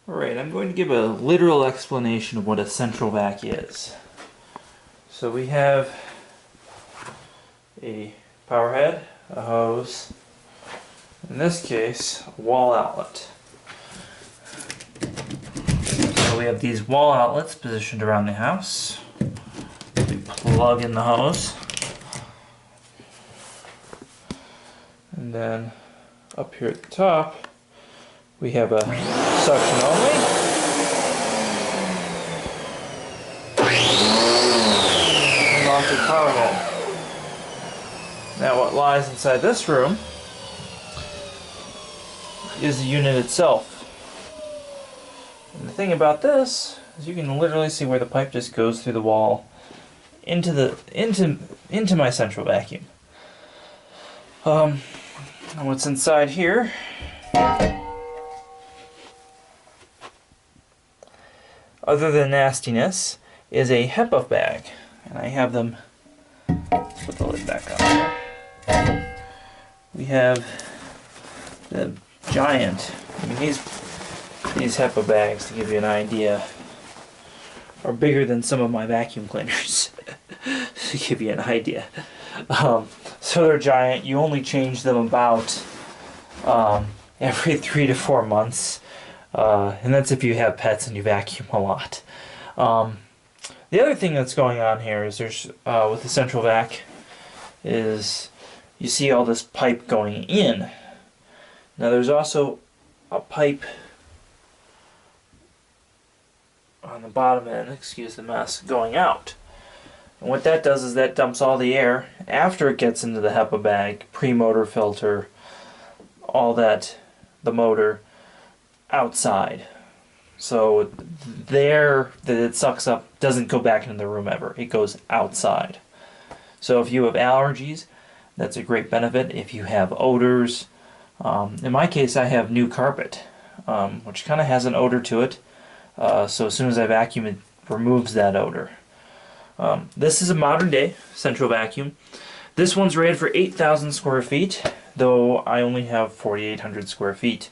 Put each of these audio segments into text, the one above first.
Alright, I'm going to give a literal explanation of what a central vac is. So we have a power head, a hose, in this case, a wall outlet. So we have these wall outlets positioned around the house. We plug in the hose. And then up here at the top, we have a suction only. And onto the power head. Now what lies inside this room is the unit itself. And the thing about this is you can literally see where the pipe just goes through the wall into my central vacuum. And what's inside here other than nastiness is a HEPA bag, and I have them. Put the lid back on there. We have the giant. I mean, these HEPA bags, to give you an idea, are bigger than some of my vacuum cleaners. To give you an idea. So they're giant. You only change them about every 3 to 4 months. And that's if you have pets and you vacuum a lot. The other thing that's going on here is there's, with the central vac, is you see all this pipe going in. Now there's also a pipe on the bottom end, excuse the mess, going out. And what that does is that dumps all the air after it gets into the HEPA bag, pre-motor filter, all that, the motor, outside. So the air that it sucks up doesn't go back into the room ever. It goes outside. So if you have allergies, that's a great benefit. If you have odors, in my case I have new carpet, which kind of has an odor to it. So as soon as I vacuum, it removes that odor. This is a modern day central vacuum. This one's rated for 8,000 square feet, though I only have 4,800 square feet.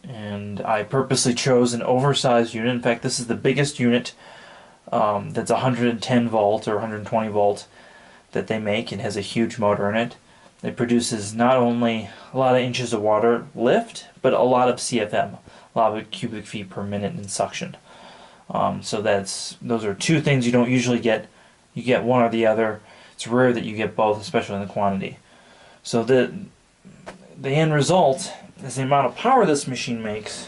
And I purposely chose an oversized unit. In fact, this is the biggest unit that's 110 volt or 120 volt that they make, and has a huge motor in it. It produces not only a lot of inches of water lift, but a lot of CFM, a lot of cubic feet per minute in suction. So those are two things you don't usually get. You get one or the other. It's rare that you get both, especially in the quantity. So the end result is the amount of power this machine makes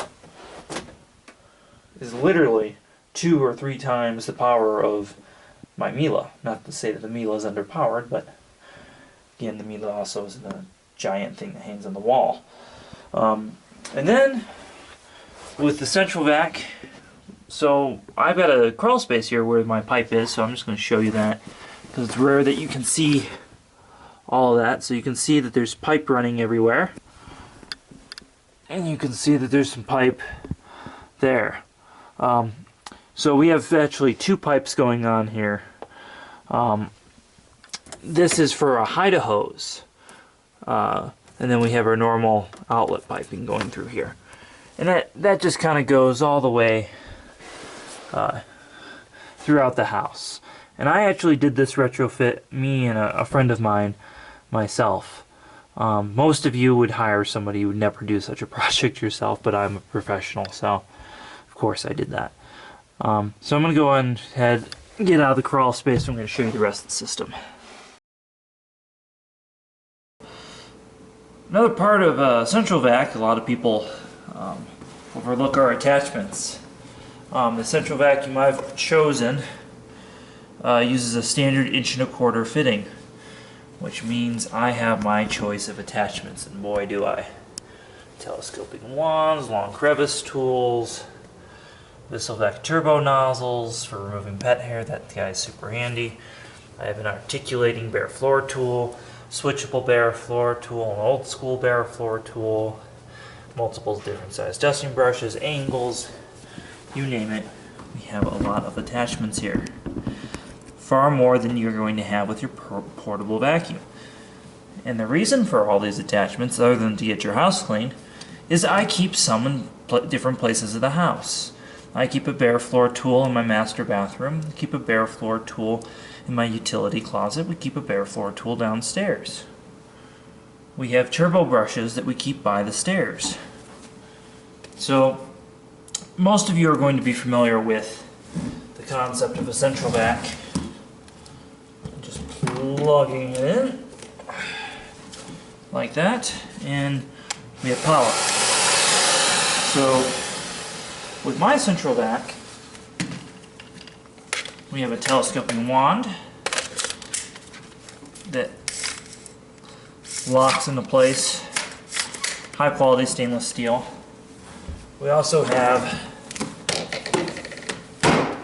is literally 2 or 3 times the power of my Miele. Not to say that the Miele is underpowered, but again, the Miele also is a giant thing that hangs on the wall. And then with the central vac, so I've got a crawl space here where my pipe is, so I'm just going to show you that because it's rare that you can see all of that. So you can see that there's pipe running everywhere, and you can see that there's some pipe there. So we have actually 2 pipes going on here. This is for a hide hose, and then we have our normal outlet piping going through here, and that just kind of goes all the way throughout the house. And I actually did this retrofit, me and a friend of mine, myself. Most of you would hire somebody who would never do such a project yourself, but I'm a professional, so of course I did that. So I'm going to go ahead and get out of the crawl space, and I'm going to show you the rest of the system. Another part of central vac, a lot of people overlook our attachments. The central vacuum I've chosen uses a standard 1.25" fitting, which means I have my choice of attachments, and boy do I. Telescoping wands, long crevice tools, Wessel Werk turbo nozzles for removing pet hair, that guy's super handy. I have an articulating bare floor tool, switchable bare floor tool, an old school bare floor tool, multiple different size dusting brushes, angles, you name it. We have a lot of attachments here. Far more than you're going to have with your portable vacuum. And the reason for all these attachments, other than to get your house clean, is I keep some different places of the house. I keep a bare floor tool in my master bathroom. I keep a bare floor tool in my utility closet. We keep a bare floor tool downstairs. We have turbo brushes that we keep by the stairs. So most of you are going to be familiar with the concept of a central vac. Just plugging it in like that, and we have power. So with my central vac, we have a telescoping wand that locks into place, high quality stainless steel. We also have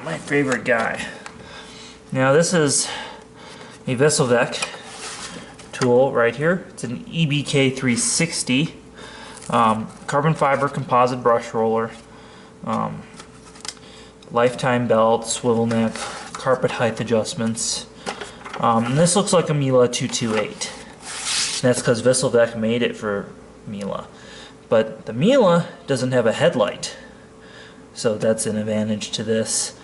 my favorite guy. Now this is a Wessel Werk tool right here. It's an EBK360 carbon fiber composite brush roller, lifetime belt, swivel neck, carpet height adjustments. And this looks like a Miele 228. That's because Wessel Werk made it for Miele. But the Miele doesn't have a headlight, so that's an advantage to this.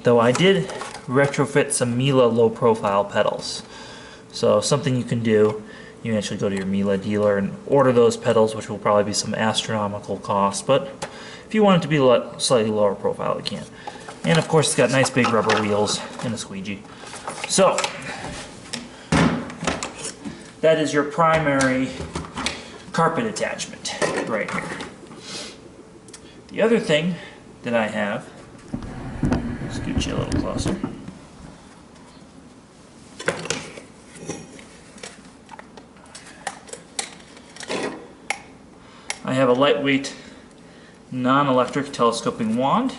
Though I did retrofit some Miele low profile pedals. So something you can do, you can actually go to your Miele dealer and order those pedals, which will probably be some astronomical cost, but if you want it to be slightly lower profile, you can. And of course it's got nice big rubber wheels and a squeegee. So that is your primary carpet attachment right here. The other thing that I have, scoot you a little closer. I have a lightweight non-electric telescoping wand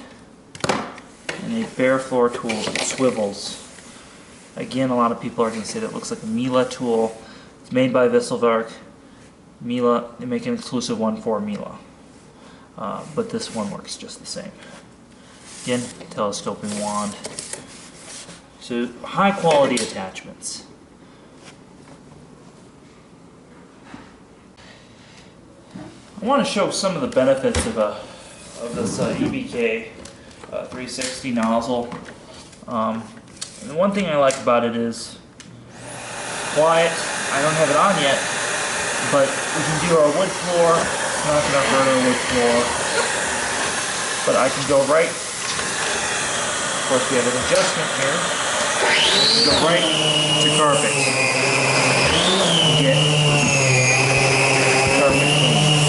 and a bare floor tool that swivels. Again, a lot of people are going to say that looks like a Miele tool. It's made by Wessel Werk. Miele, they make an exclusive one for Miele. But this one works just the same. Again, telescoping wand. So high quality attachments. I want to show some of the benefits of this EBK 360 nozzle. And the one thing I like about it is quiet. I don't have it on yet, but we can do our wood floor. It's not going to hurt our wood floor. But I can go right. Of course, we have an adjustment here. I can go right to carpet. Get carpet clean.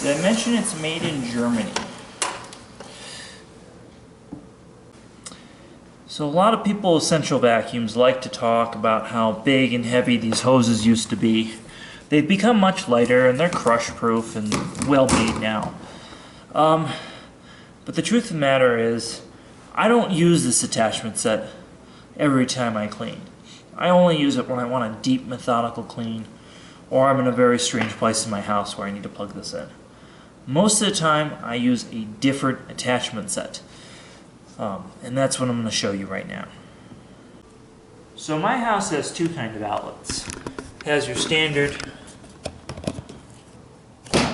Did I mention it's made in Germany? So a lot of people with central vacuums like to talk about how big and heavy these hoses used to be. They've become much lighter and they're crush proof and well made now. But the truth of the matter is, I don't use this attachment set every time I clean. I only use it when I want a deep methodical clean, or I'm in a very strange place in my house where I need to plug this in. Most of the time I use a different attachment set, and that's what I'm going to show you right now. So my house has two kinds of outlets. It has your standard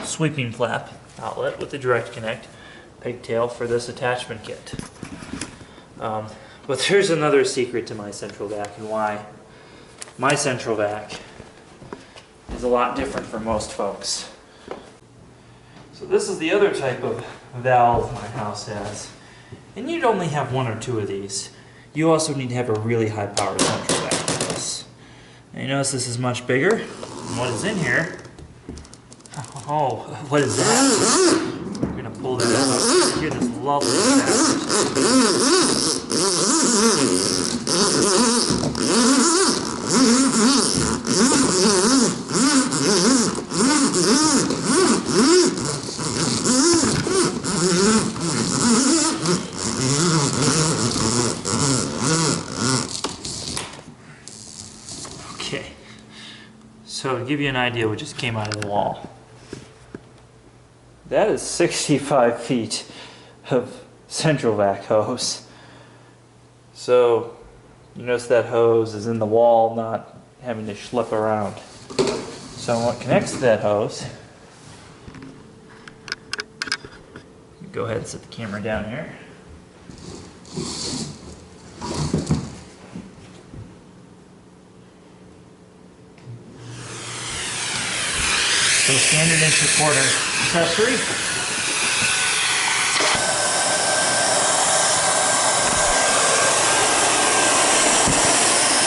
sweeping flap outlet with the direct connect pigtail for this attachment kit. But there's another secret to my central vac and why my central vac is a lot different for most folks. So this is the other type of valve my house has. And you'd only have one or two of these. You also need to have a really high power central vac for this. And you notice this is much bigger. And what is in here? Oh, what is that? We're going to pull that out. You hear this lovely Okay, so to give you an idea what just came out of the wall. That is 65 feet of central vac hose. So you notice that hose is in the wall, not having to schlep around. So what connects to that hose, go ahead and set the camera down here. So standard 1.25" accessory.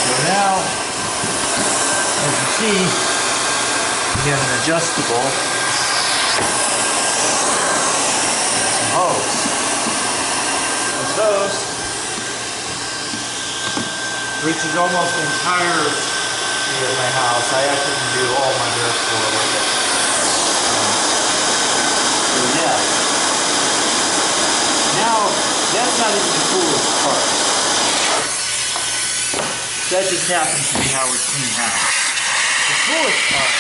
So now, as you see, we have an adjustable hose. This hose reaches almost the entire of my house. I actually can do all my dirt floor with it. So yeah. Now, that's not even the coolest part. That just happens to be how we clean house. The coolest part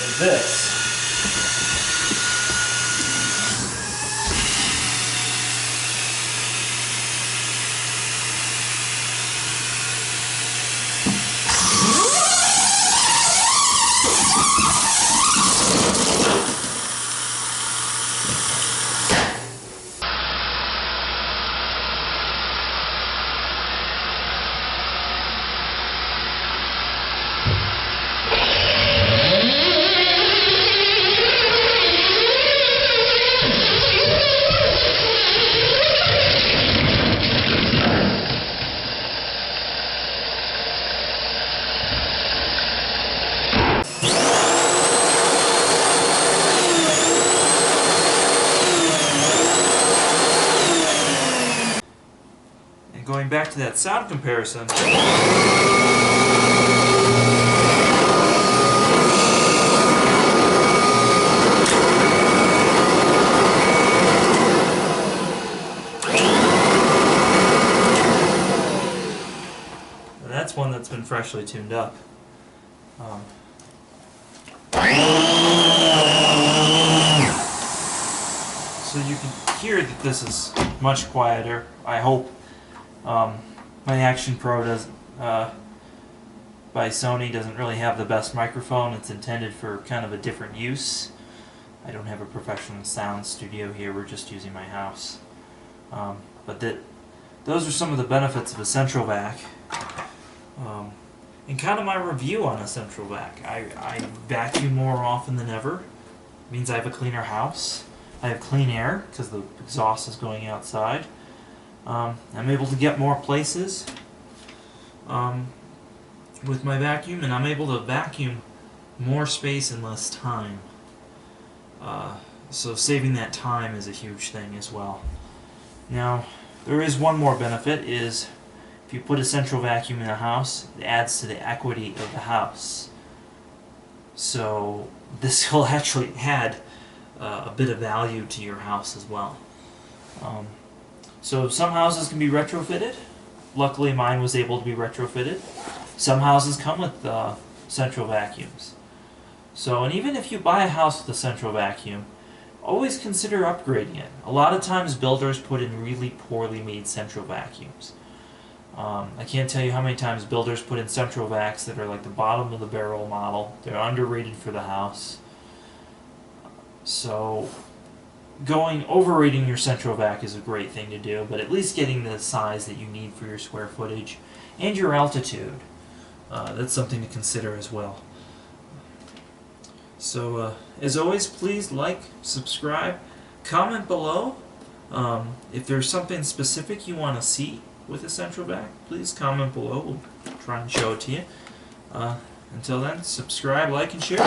is this. Going back to that sound comparison, that's one that's been freshly tuned up. So you can hear that this is much quieter, I hope. My Action Pro does, by Sony doesn't really have the best microphone. It's intended for kind of a different use. I don't have a professional sound studio here, we're just using my house. But those are some of the benefits of a central vac. And kind of my review on a central vac. I vacuum more often than ever. It means I have a cleaner house. I have clean air because the exhaust is going outside. I'm able to get more places with my vacuum, and I'm able to vacuum more space in less time. So saving that time is a huge thing as well. Now, there is one more benefit, is if you put a central vacuum in a house, it adds to the equity of the house. So this will actually add a bit of value to your house as well. So some houses can be retrofitted. Luckily mine was able to be retrofitted. Some houses come with central vacuums. So, and even if you buy a house with a central vacuum, always consider upgrading it. A lot of times builders put in really poorly made central vacuums. I can't tell you how many times builders put in central vacs that are like the bottom of the barrel model. They're underrated for the house. So overrating your central vac is a great thing to do, but at least getting the size that you need for your square footage and your altitude. That's something to consider as well. So as always, please like, subscribe, comment below. If there's something specific you want to see with a central vac, please comment below. We'll try and show it to you. Until then, subscribe, like, and share.